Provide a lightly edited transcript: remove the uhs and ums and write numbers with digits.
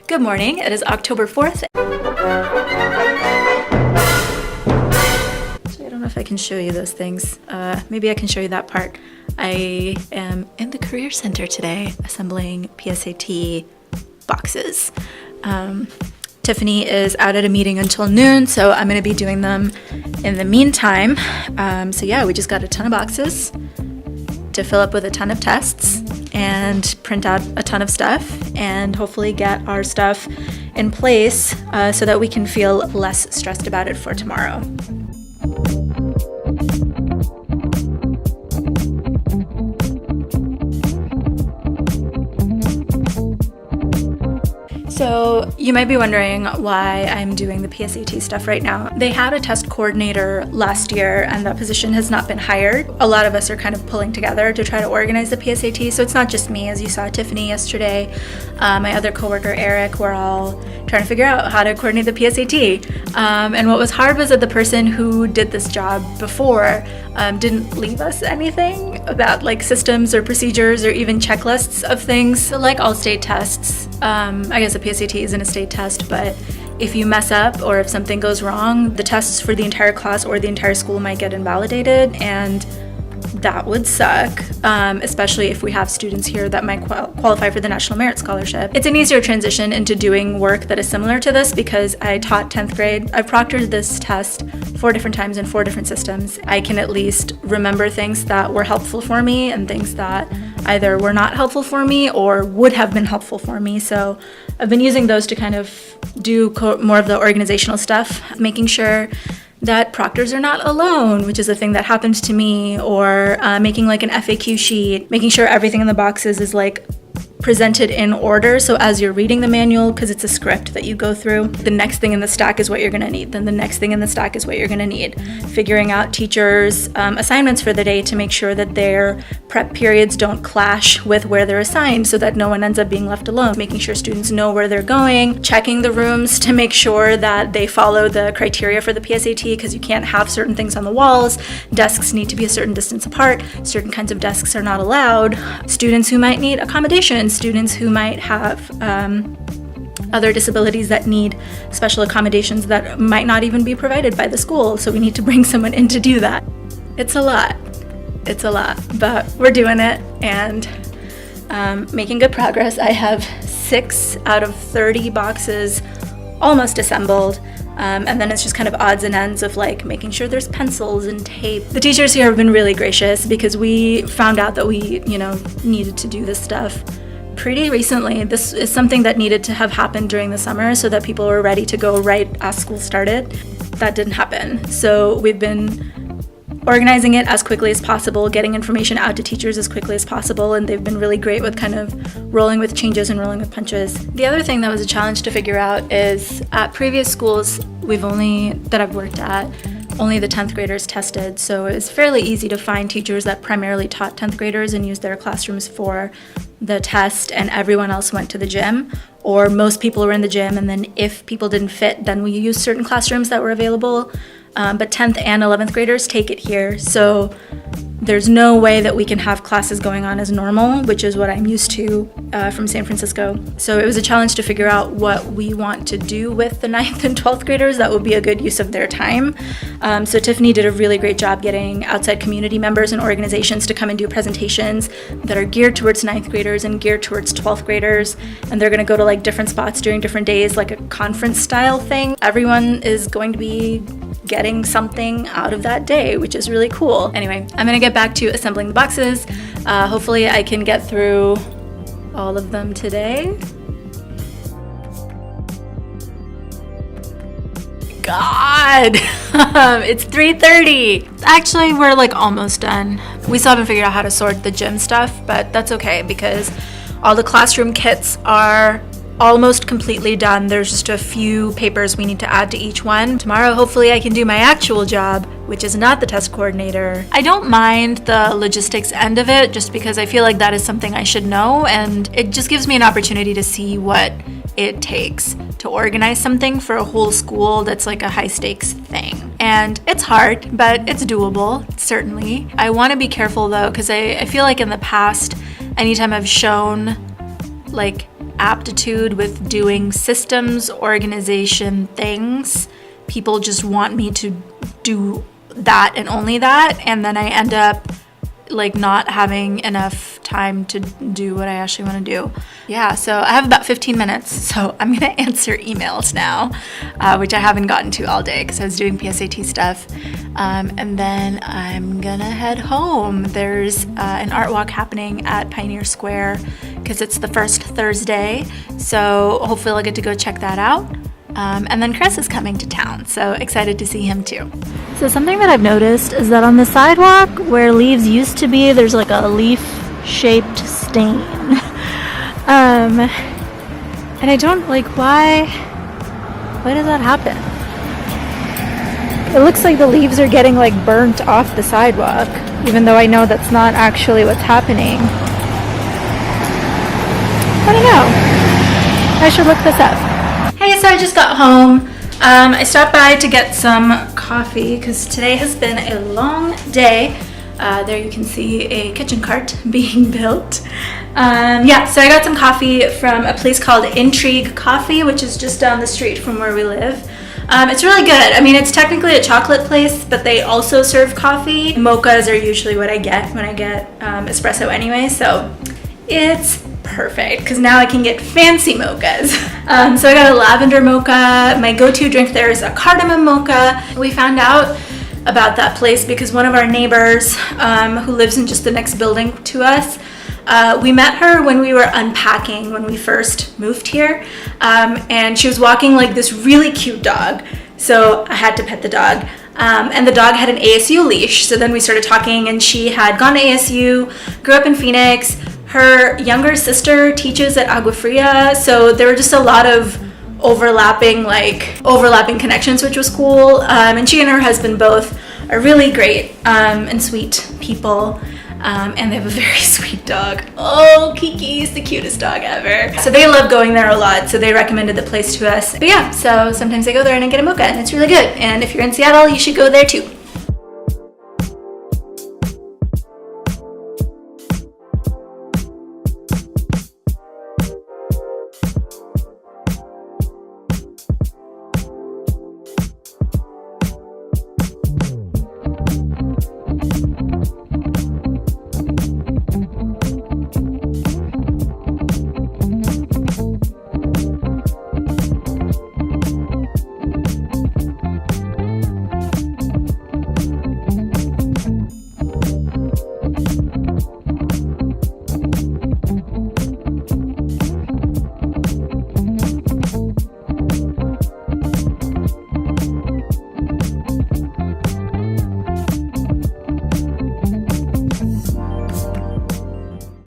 Good morning, it is October 4th. Actually, I don't know if I can show you those things. Maybe I can show you that part. I am in the Career Center today assembling PSAT boxes. Tiffany is out at a meeting until noon, so I'm gonna be doing them in the meantime. So yeah, we just got a ton of boxes to fill up with a ton of tests and print out a ton of stuff and hopefully get our stuff in place so that we can feel less stressed about it for tomorrow. So you might be wondering why I'm doing the PSAT stuff right now. They had a test coordinator last year and that position has not been hired. A lot of us are kind of pulling together to try to organize the PSAT. So it's not just me, as you saw Tiffany yesterday, my other coworker Eric, we're all trying to figure out how to coordinate the PSAT. And what was hard was that the person who did this job before didn't leave us anything about like systems or procedures or even checklists of things. So like all state tests, I guess a PSAT isn't a state test, but if you mess up or if something goes wrong, the tests for the entire class or the entire school might get invalidated, and that would suck, especially if we have students here that might qualify for the National Merit Scholarship. It's an easier transition into doing work that is similar to this because I taught 10th grade. I've proctored this test 4 different times in 4 different systems. I can at least remember things that were helpful for me and things that either were not helpful for me or would have been helpful for me. So I've been using those to kind of do more of the organizational stuff, making sure that proctors are not alone, which is a thing that happened to me, or making like an FAQ sheet, making sure everything in the boxes is like presented in order. So as you're reading the manual, because it's a script that you go through, the next thing in the stack is what you're gonna need. Then the next thing in the stack is what you're gonna need. Figuring out teachers' assignments for the day to make sure that their prep periods don't clash with where they're assigned so that no one ends up being left alone. Making sure students know where they're going, checking the rooms to make sure that they follow the criteria for the PSAT, because you can't have certain things on the walls. Desks need to be a certain distance apart. Certain kinds of desks are not allowed. Students who might need accommodations, students who might have other disabilities that need special accommodations that might not even be provided by the school. So we need to bring someone in to do that. It's a lot, but we're doing it and making good progress. I have 6 out of 30 boxes almost assembled. And then it's just kind of odds and ends of like making sure there's pencils and tape. The teachers here have been really gracious because we found out that we, needed to do this stuff pretty recently. This is something that needed to have happened during the summer so that people were ready to go right as school started. That didn't happen. So we've been organizing it as quickly as possible, getting information out to teachers as quickly as possible, and they've been really great with kind of rolling with changes and rolling with punches. The other thing that was a challenge to figure out is at previous schools that I've worked at, only the 10th graders tested, so it was fairly easy to find teachers that primarily taught 10th graders and used their classrooms for the test, and everyone else went to the gym, or most people were in the gym, and then if people didn't fit, then we used certain classrooms that were available. But 10th and 11th graders take it here, so there's no way that we can have classes going on as normal, which is what I'm used to from San Francisco. So it was a challenge to figure out what we want to do with the 9th and 12th graders that would be a good use of their time. So Tiffany did a really great job getting outside community members and organizations to come and do presentations that are geared towards 9th graders and geared towards 12th graders. And they're gonna go to like different spots during different days, like a conference style thing. Everyone is going to be getting something out of that day, which is really cool. Anyway, I'm gonna get back to assembling the boxes. Hopefully I can get through all of them today. God, it's 3:30. Actually, we're like almost done. We still haven't figured out how to sort the gym stuff, but that's okay because all the classroom kits are almost completely done. There's just a few papers we need to add to each one. Tomorrow, hopefully I can do my actual job, which is not the test coordinator. I don't mind the logistics end of it just because I feel like that is something I should know, and it just gives me an opportunity to see what it takes to organize something for a whole school that's like a high stakes thing. And it's hard, but it's doable, certainly. I want to be careful though, because I feel like in the past, anytime I've shown like aptitude with doing systems organization things. People just want me to do that and only that, and then I end up like not having enough time to do what I actually want to do. Yeah, so I have about 15 minutes, so I'm gonna answer emails now, which I haven't gotten to all day because I was doing PSAT stuff, and then I'm gonna head home. There's an art walk happening at Pioneer Square because it's the first Thursday, so hopefully I'll get to go check that out. And then Chris is coming to town, so excited to see him too. So something that I've noticed is that on the sidewalk where leaves used to be, there's like a leaf-shaped stain. And I don't like why does that happen? It looks like the leaves are getting like burnt off the sidewalk, even though I know that's not actually what's happening. I don't know. I should look this up. Hey, so I just got home. I stopped by to get some coffee because today has been a long day. There you can see a kitchen cart being built. Yeah, so I got some coffee from a place called Intrigue Coffee, which is just down the street from where we live. It's really good. I mean, it's technically a chocolate place, but they also serve coffee. Mochas are usually what I get when I get espresso anyway, so it's perfect because now I can get fancy mochas. So I got a lavender mocha. My go-to drink there is a cardamom mocha. We found out about that place because one of our neighbors who lives in just the next building to us, we met her when we were unpacking when we first moved here, and she was walking like this really cute dog, so I had to pet the dog. And the dog had an ASU leash, so then we started talking, and she had gone to ASU, grew up in Phoenix. Her younger sister teaches at Agua Fria, so there were just a lot of overlapping connections, which was cool. And she and her husband both are really great and sweet people. And they have a very sweet dog. Oh, Kiki's the cutest dog ever. So they love going there a lot, so they recommended the place to us. But yeah, so sometimes I go there and I get a mocha, and it's really good. And if you're in Seattle, you should go there too.